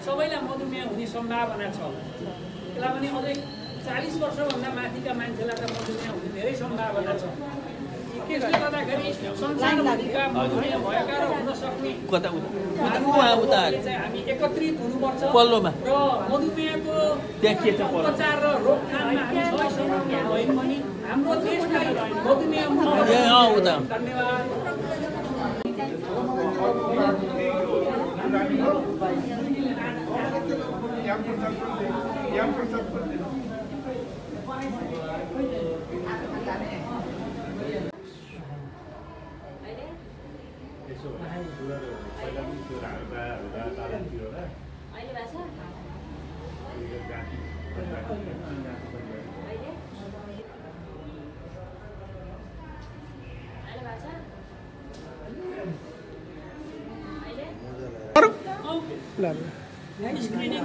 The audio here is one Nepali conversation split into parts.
सबैलाई मधुमेह हुने सम्भावना छ। त्यसलाई पनि अझै 40 वर्षभन्दा माथिका मान्छेलाई त मधुमेह हुने धेरै सम्भावना छ। त्यसले गर्दाखेरि संसारभरिका मधुमेह भएका र हुन सक्ने चाहिँ हामी एकत्रित हुनुपर्छ र मधुमेहको उपचार र रोकथाममा हामी सबै सहभागी भए पनि हाम्रो देशलाई मधुमेह मुक्त धन्यवाद। स्क्रिनिङ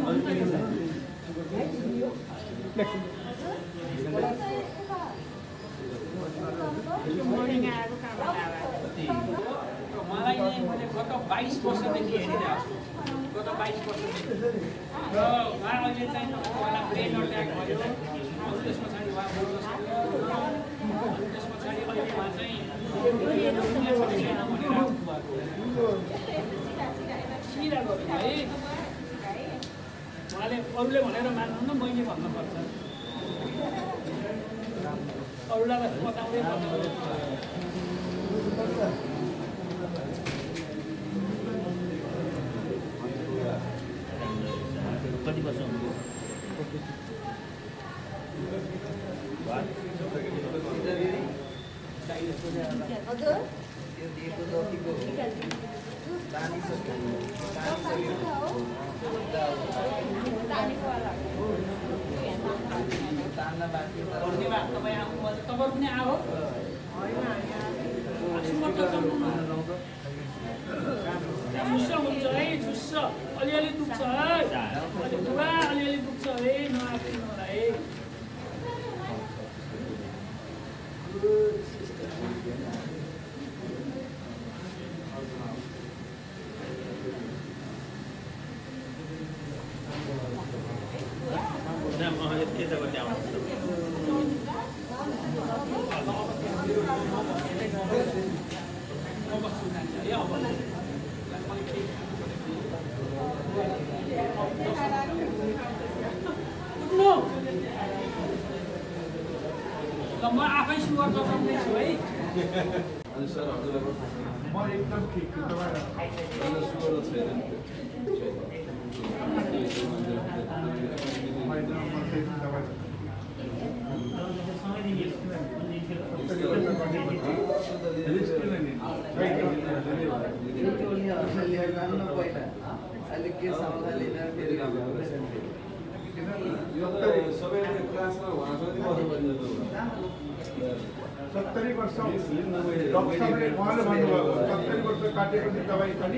मलाई मैले गत 22 वर्षदेखि हेरिरहेको छु। गत 22 वर्षदेखि र उहाँ अहिले चाहिँ उहाँलाई ब्रेन अट्याक भयो। त्यस पछाडि उहाँ बोल्न सक्यो। त्यस पछाडि अहिले उहाँ चाहिँ सिधा गर्नु है। उहाँले अरूले भनेर मान्नु न, मैले भन्नुपर्छ। अरूलाई बताउँदै कति वर्ष हुनुभयो? तपाईँ पनि आऊ। झुस्स हुन्छ है, झुस्स अलिअलि दुख्छ है, पुरा अलिअलि दुख्छ है, नआफिनु होला है। म आफै सुगर चलाउँदैछु है। म एकदम ठिक छु। तपाईलाई सुगर छैन। सबैले क्लासमा उहाँसँग बस्नु 70 वर्ष डक्टरले उहाँले भन्नुभएको 70 वर्ष काटेपछि दबाई पनि